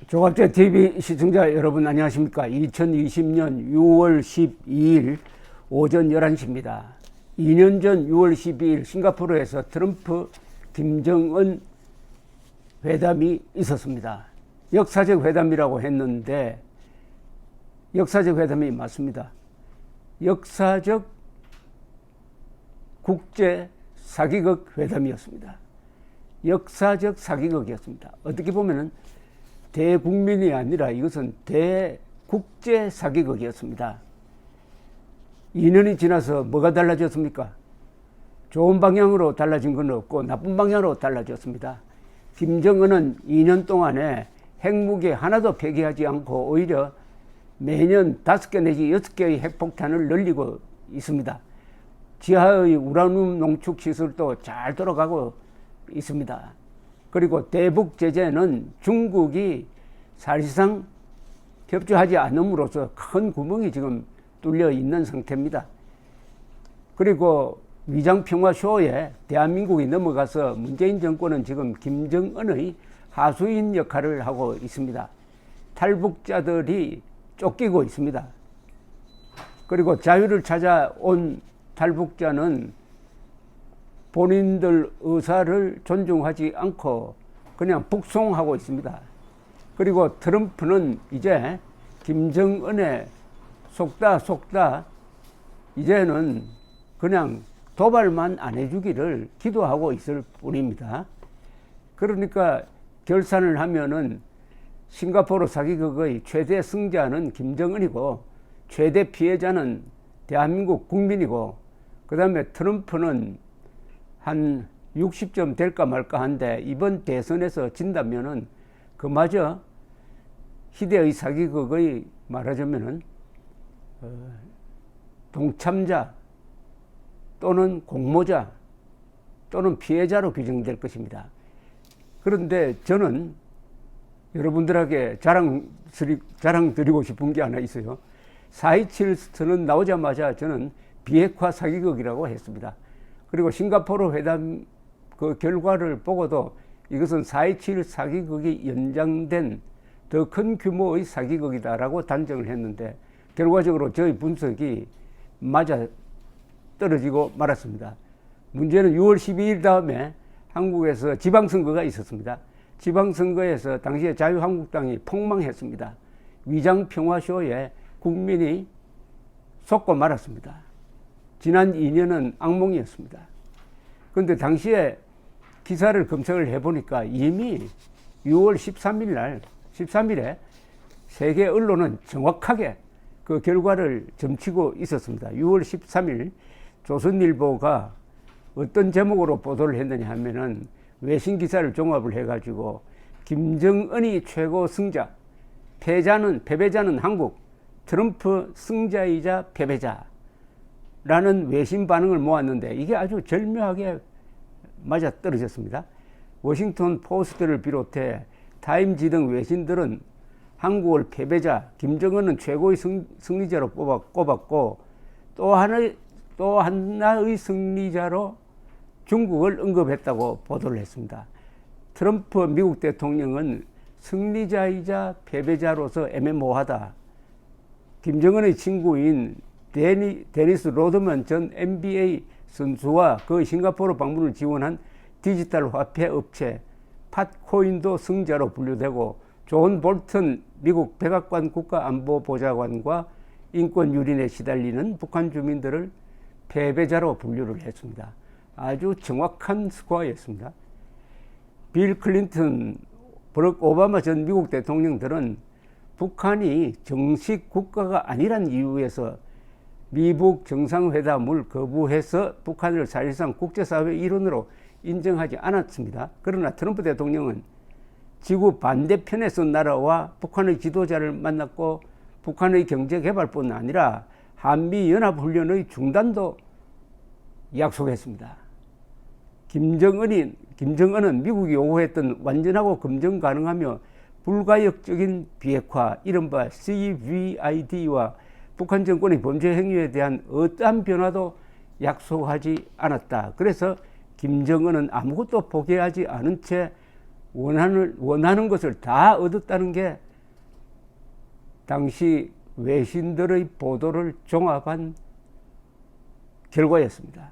조갑제 TV 시청자 여러분 안녕하십니까. 2020년 6월 12일 오전 11시입니다. 2년 전 6월 12일 싱가포르에서 트럼프 김정은 회담이 있었습니다. 역사적 회담이라고 했는데 역사적 회담이 맞습니다. 역사적 국제 사기극 회담이었습니다. 역사적 사기극이었습니다. 어떻게 보면은 대국민이 아니라 이것은 대국제 사기극이었습니다. 2년이 지나서 뭐가 달라졌습니까? 좋은 방향으로 달라진 건 없고 나쁜 방향으로 달라졌습니다. 김정은은 2년 동안에 핵무기 하나도 폐기하지 않고 오히려 매년 5개 내지 6개의 핵폭탄을 늘리고 있습니다. 지하의 우라늄 농축 시설도 잘 돌아가고 있습니다. 그리고 대북 제재는 중국이 사실상 협조하지 않음으로써 큰 구멍이 지금 뚫려 있는 상태입니다. 그리고 위장평화쇼에 대한민국이 넘어가서 문재인 정권은 지금 김정은의 하수인 역할을 하고 있습니다. 탈북자들이 쫓기고 있습니다. 그리고 자유를 찾아온 탈북자는 본인들 의사를 존중하지 않고 그냥 북송하고 있습니다. 그리고 트럼프는 이제 김정은의 속다 이제는 그냥 도발만 안 해주기를 기도하고 있을 뿐입니다. 그러니까 결산을 하면은 싱가포르 사기극의 최대 승자는 김정은이고 최대 피해자는 대한민국 국민이고 그 다음에 트럼프는 한 60점 될까 말까 한데 이번 대선에서 진다면은 그마저 희대의 사기극의 말하자면은 동참자 또는 공모자 또는 피해자로 규정될 것입니다. 그런데 저는 여러분들에게 자랑 드리고 싶은 게 하나 있어요. 4.27 선언 나오자마자 저는 비핵화 사기극이라고 했습니다. 그리고 싱가포르 회담 그 결과를 보고도 이것은 4.27 사기극이 연장된 더 큰 규모의 사기극이다라고 단정을 했는데 결과적으로 저희 분석이 맞아 떨어지고 말았습니다. 문제는 6월 12일 다음에 한국에서 지방선거가 있었습니다. 지방선거에서 당시에 자유한국당이 폭망했습니다. 위장평화쇼에 국민이 속고 말았습니다. 지난 2년은 악몽이었습니다. 그런데 당시에 기사를 검색을 해보니까 이미 6월 13일에 세계 언론은 정확하게 그 결과를 점치고 있었습니다. 6월 13일 조선일보가 어떤 제목으로 보도를 했느냐 하면은 외신 기사를 종합을 해가지고 김정은이 최고 승자, 패배자는 한국, 트럼프 승자이자 패배자 라는 외신 반응을 모았는데 이게 아주 절묘하게 맞아 떨어졌습니다. 워싱턴 포스트를 비롯해 타임지 등 외신들은 한국을 패배자, 김정은은 최고의 승리자로 꼽았고 또 하나의 승리자로 중국을 언급했다고 보도를 했습니다. 트럼프 미국 대통령은 승리자이자 패배자로서 애매모호하다. 김정은의 친구인 데니스 로드먼 전 NBA 선수와 그 싱가포르 방문을 지원한 디지털 화폐 업체 팟코인도 승자로 분류되고 존 볼턴 미국 백악관 국가안보보좌관과 인권 유린에 시달리는 북한 주민들을 패배자로 분류를 했습니다. 아주 정확한 스코어였습니다. 빌 클린턴, 버럭 오바마 전 미국 대통령들은 북한이 정식 국가가 아니란 이유에서 미북 정상회담을 거부해서 북한을 사실상 국제사회 일원으로 인정하지 않았습니다. 그러나 트럼프 대통령은 지구 반대편에 선 나라와 북한의 지도자를 만났고 북한의 경제개발뿐 아니라 한미연합훈련의 중단도 약속했습니다. 김정은은 미국이 요구했던 완전하고 검증 가능하며 불가역적인 비핵화, 이른바 CVID와 북한 정권의 범죄 행위에 대한 어떠한 변화도 약속하지 않았다. 그래서 김정은은 아무것도 포기하지 않은 채 원하는 것을 다 얻었다는 게 당시 외신들의 보도를 종합한 결과였습니다.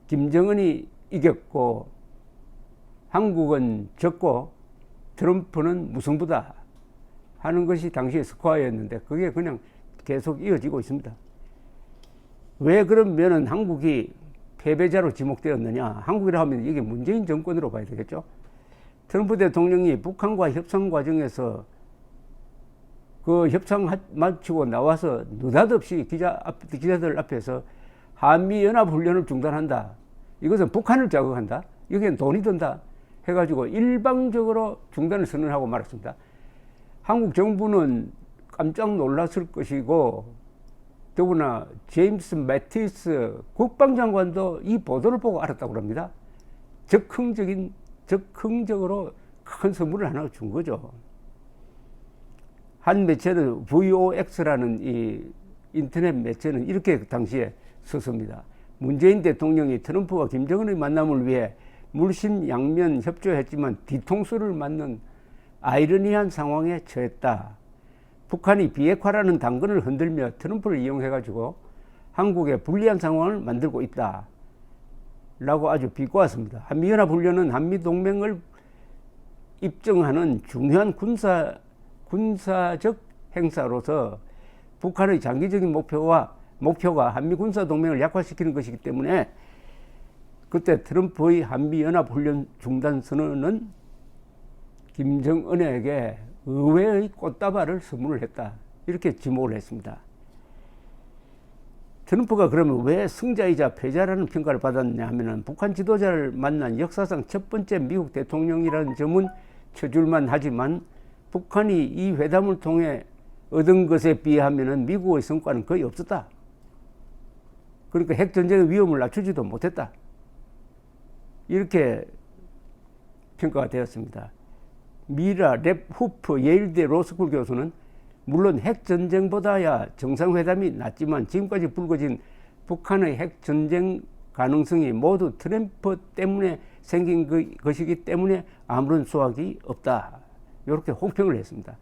김정은이 이겼고 한국은 졌고 트럼프는 무승부다 하는 것이 당시의 스코어였는데 그게 그냥 계속 이어지고 있습니다. 왜 그러면은 한국이 패배자로 지목되었느냐? 한국이라 하면 이게 문재인 정권으로 봐야 되겠죠. 트럼프 대통령이 북한과 협상 과정에서 그 협상 마치고 나와서 느닷없이 기자들 앞에서 한미연합훈련을 중단한다. 이것은 북한을 자극한다. 여기엔 돈이 든다. 해가지고 일방적으로 중단을 선언하고 말았습니다. 한국 정부는 깜짝 놀랐을 것이고 더구나 제임스 매티스 국방장관도 이 보도를 보고 알았다고 합니다. 적극적으로 큰 선물을 하나 준 거죠. 한 매체는 VOX라는 이 인터넷 매체는 이렇게 당시에 썼습니다. 문재인 대통령이 트럼프와 김정은의 만남을 위해 물심양면 협조했지만 뒤통수를 맞는 아이러니한 상황에 처했다. 북한이 비핵화라는 당근을 흔들며 트럼프를 이용해가지고 한국에 불리한 상황을 만들고 있다. 라고 아주 비꼬았습니다. 한미연합훈련은 한미동맹을 입증하는 중요한 군사적 행사로서 북한의 장기적인 목표가 한미군사동맹을 약화시키는 것이기 때문에 그때 트럼프의 한미연합훈련 중단 선언은 김정은에게 의외의 꽃다발을 선물을 했다. 이렇게 지목을 했습니다. 트럼프가 그러면 왜 승자이자 패자라는 평가를 받았냐 하면은 북한 지도자를 만난 역사상 첫 번째 미국 대통령이라는 점은 쳐줄만 하지만 북한이 이 회담을 통해 얻은 것에 비하면은 미국의 성과는 거의 없었다. 그러니까 핵전쟁의 위험을 낮추지도 못했다. 이렇게 평가가 되었습니다. 미라 랩 후프 예일대 로스쿨 교수는 물론 핵전쟁보다야 정상회담이 낫지만 지금까지 불거진 북한의 핵전쟁 가능성이 모두 트럼프 때문에 생긴 것이기 때문에 아무런 수확이 없다. 이렇게 혹평을 했습니다.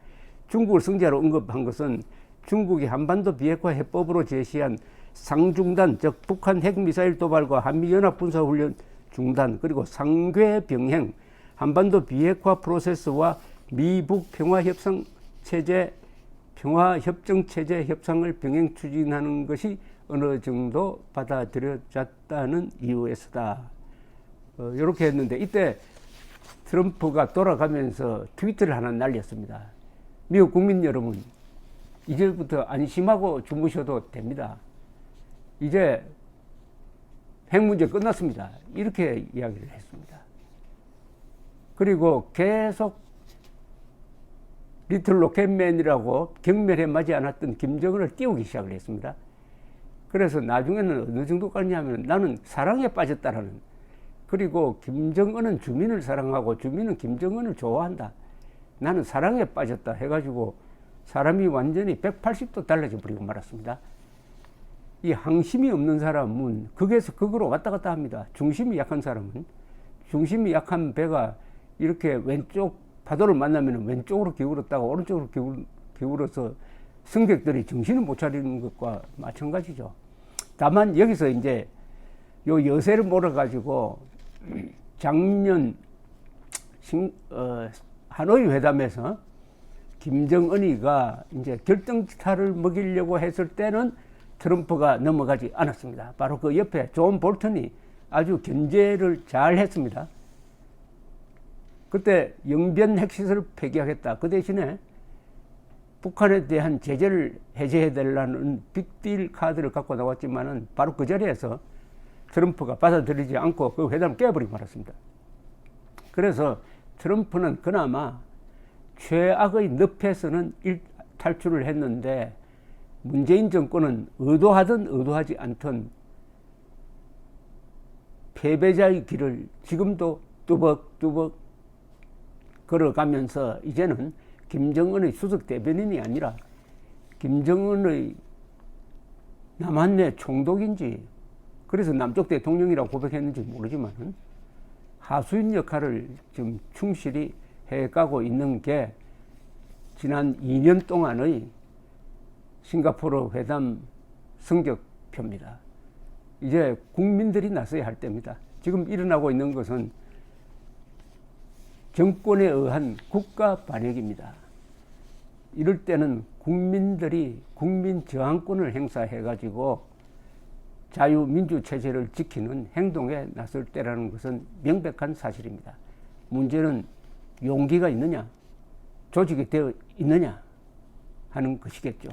중국을 승자로 언급한 것은 중국이 한반도 비핵화 해법으로 제시한 상중단, 즉 북한 핵미사일 도발과 한미연합 군사훈련 중단, 그리고 상궤 병행, 한반도 비핵화 프로세스와 미북 평화협정체제 협상을 병행 추진하는 것이 어느 정도 받아들여졌다는 이유에서다. 이렇게 했는데 이때 트럼프가 돌아가면서 트위터를 하나 날렸습니다. 미국 국민 여러분, 이제부터 안심하고 주무셔도 됩니다. 이제 핵 문제 끝났습니다. 이렇게 이야기를 했습니다. 그리고 계속 리틀 로켓맨이라고 경멸해 마지 않았던 김정은을 띄우기 시작을 했습니다. 그래서 나중에는 어느 정도까지 하면 나는 사랑에 빠졌다라는, 그리고 김정은은 주민을 사랑하고 주민은 김정은을 좋아한다. 나는 사랑에 빠졌다 해가지고 사람이 완전히 180도 달라져 버리고 말았습니다. 이 항심이 없는 사람은 극에서 극으로 왔다 갔다 합니다. 중심이 약한 사람은, 중심이 약한 배가 이렇게 왼쪽 파도를 만나면 왼쪽으로 기울었다가 오른쪽으로 기울어서 승객들이 정신을 못 차리는 것과 마찬가지죠. 다만 여기서 이제 요 여세를 몰아가지고 작년 하노이 회담에서 김정은이가 이제 결정타를 먹이려고 했을 때는 트럼프가 넘어가지 않았습니다. 바로 그 옆에 존 볼턴이 아주 견제를 잘 했습니다. 그때 영변 핵시설을 폐기하겠다. 그 대신에 북한에 대한 제재를 해제해달라는 빅딜 카드를 갖고 나왔지만은 바로 그 자리에서 트럼프가 받아들이지 않고 그 회담을 깨버리고 말았습니다. 그래서 트럼프는 그나마 최악의 늪에서는 탈출을 했는데 문재인 정권은 의도하든 의도하지 않든 패배자의 길을 지금도 뚜벅뚜벅 걸어가면서 이제는 김정은의 수석 대변인이 아니라 김정은의 남한내 총독인지, 그래서 남쪽 대통령이라고 고백했는지 모르지만 하수인 역할을 좀 충실히 해가고 있는 게 지난 2년 동안의 싱가포르 회담 성적표입니다. 이제 국민들이 나서야 할 때입니다. 지금 일어나고 있는 것은 정권에 의한 국가 반역입니다. 이럴 때는 국민들이 국민 저항권을 행사해가지고 자유민주체제를 지키는 행동에 나설 때라는 것은 명백한 사실입니다. 문제는 용기가 있느냐, 조직이 되어 있느냐 하는 것이겠죠.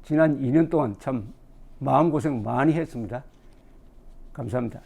지난 2년 동안 참 마음고생 많이 했습니다. 감사합니다.